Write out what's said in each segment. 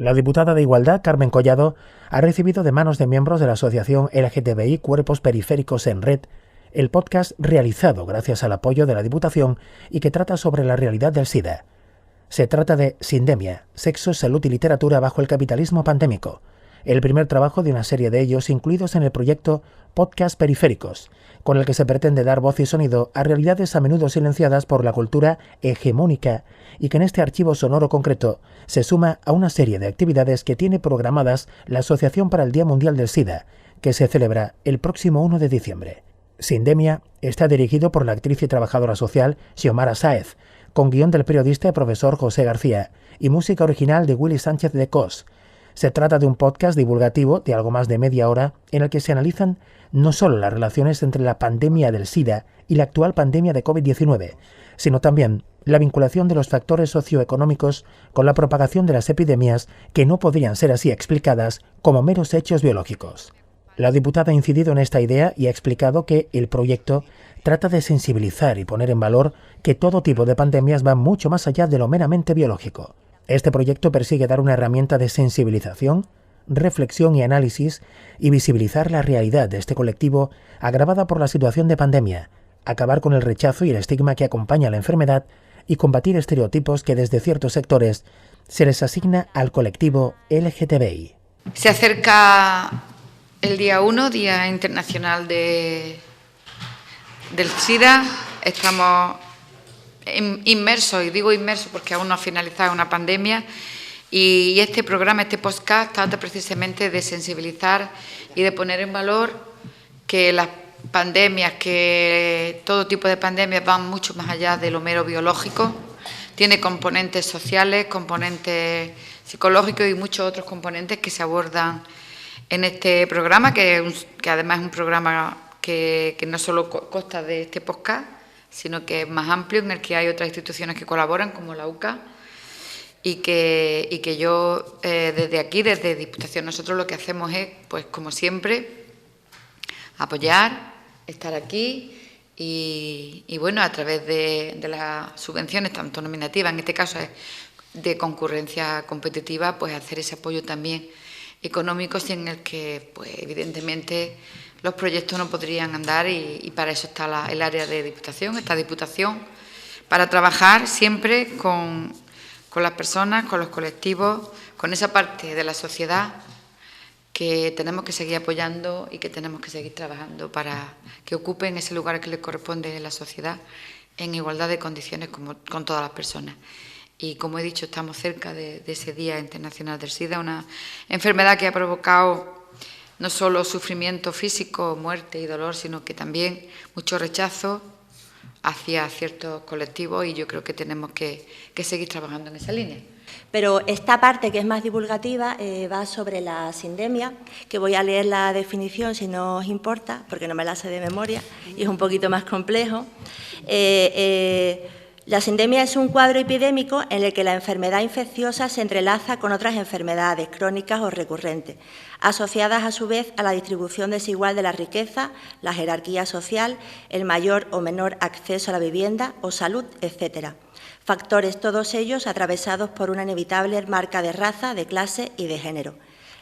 La diputada de Igualdad, Carmen Collado, ha recibido de manos de miembros de la asociación LGTBI Cuerpos Periféricos en Red el podcast realizado gracias al apoyo de la Diputación y que trata sobre la realidad del SIDA. Se trata de Sindemia, Sexo, Salud y Literatura bajo el capitalismo pandémico, el primer trabajo de una serie de ellos incluidos en el proyecto Podcast Periféricos, con el que se pretende dar voz y sonido a realidades a menudo silenciadas por la cultura hegemónica y que en este archivo sonoro concreto se suma a una serie de actividades que tiene programadas la Asociación para el Día Mundial del SIDA, que se celebra el próximo 1 de diciembre. Sindemia está dirigido por la actriz y trabajadora social Xiomara Sáez, con guión del periodista y profesor José García y música original de Willy Sánchez de Cos. Se trata de un podcast divulgativo de algo más de media hora en el que se analizan no solo las relaciones entre la pandemia del SIDA y la actual pandemia de COVID-19, sino también la vinculación de los factores socioeconómicos con la propagación de las epidemias que no podrían ser así explicadas como meros hechos biológicos. La diputada ha incidido en esta idea y ha explicado que el proyecto trata de sensibilizar y poner en valor que todo tipo de pandemias van mucho más allá de lo meramente biológico. Este proyecto persigue dar una herramienta de sensibilización, reflexión y análisis y visibilizar la realidad de este colectivo agravada por la situación de pandemia, acabar con el rechazo y el estigma que acompaña a la enfermedad y combatir estereotipos que desde ciertos sectores se les asigna al colectivo LGTBI. Se acerca el día 1, Día Internacional del SIDA. Estamos inmersos, y digo inmersos porque aún no ha finalizado una pandemia, y este programa, este podcast, trata precisamente de sensibilizar y de poner en valor que las pandemias, que todo tipo de pandemias van mucho más allá de lo mero biológico, tiene componentes sociales, componentes psicológicos y muchos otros componentes que se abordan en este programa, que además es un programa que no solo consta de este podcast, sino que es más amplio, en el que hay otras instituciones que colaboran, como la UCA, y que yo desde aquí, desde Diputación, nosotros lo que hacemos es, pues como siempre, apoyar, estar aquí y bueno, a través de las subvenciones, tanto nominativas, en este caso es de concurrencia competitiva, pues hacer ese apoyo también económico, sin el que, pues evidentemente, los proyectos no podrían andar y para eso está el área de Diputación, esta Diputación, para trabajar siempre con las personas, con los colectivos, con esa parte de la sociedad que tenemos que seguir apoyando y que tenemos que seguir trabajando para que ocupen ese lugar que les corresponde en la sociedad en igualdad de condiciones con todas las personas. Y como he dicho, estamos cerca de ese Día Internacional del SIDA, una enfermedad que ha provocado no solo sufrimiento físico, muerte y dolor, sino que también mucho rechazo hacia ciertos colectivos, y yo creo que tenemos que seguir trabajando en esa línea. Pero esta parte, que es más divulgativa, va sobre la sindemia, que voy a leer la definición si no os importa, porque no me la sé de memoria y es un poquito más complejo. La sindemia es un cuadro epidémico en el que la enfermedad infecciosa se entrelaza con otras enfermedades crónicas o recurrentes, asociadas a su vez a la distribución desigual de la riqueza, la jerarquía social, el mayor o menor acceso a la vivienda o salud, etcétera. Factores todos ellos atravesados por una inevitable marca de raza, de clase y de género.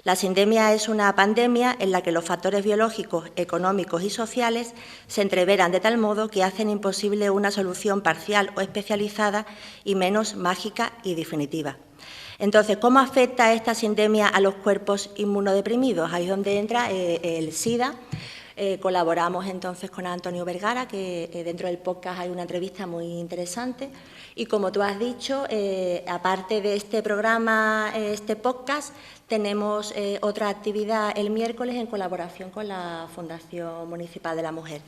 La sindemia es una pandemia en la que los factores biológicos, económicos y sociales se entreveran de tal modo que hacen imposible una solución parcial o especializada y menos mágica y definitiva. Entonces, ¿cómo afecta esta sindemia a los cuerpos inmunodeprimidos? Ahí es donde entra el SIDA. Colaboramos entonces con Antonio Vergara, que dentro del podcast hay una entrevista muy interesante. Y como tú has dicho, aparte de este programa, este podcast, tenemos otra actividad el miércoles en colaboración con la Fundación Municipal de la Mujer.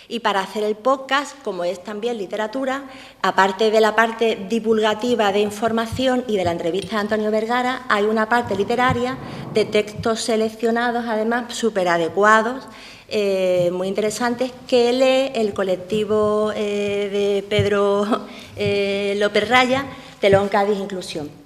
Y para hacer el podcast, como es también literatura, aparte de la parte divulgativa de información y de la entrevista de Antonio Vergara, hay una parte literaria de textos seleccionados, además súper adecuados, muy interesantes, que lee el colectivo de Pedro López Raya, Telón Cádiz Inclusión.